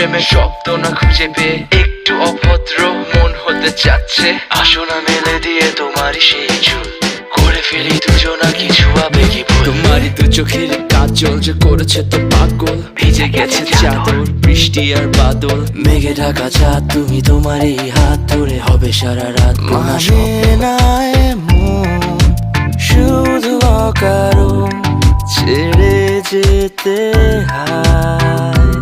প্রেমের শব্দ না খুঁজে পেয়ে একটু অভদ্র মন হতে চাচ্ছে। আসো না মেলে দিয়ে তোমারই সেই চুল, করে ফেলি দুজনা কিছু আবেগী ভুল। তোমারই দু চোখের কাজল যে করেছে তো পাগল, ভিজে গেছে চাদর বৃষ্টি আর বাদল। মেঘে ঢাকা চাঁদ তুমি তোমারই হাত ধরে হবে সারা রাত। মানে না এমন শুধু অকারণ ছেড়ে যেতে হয়।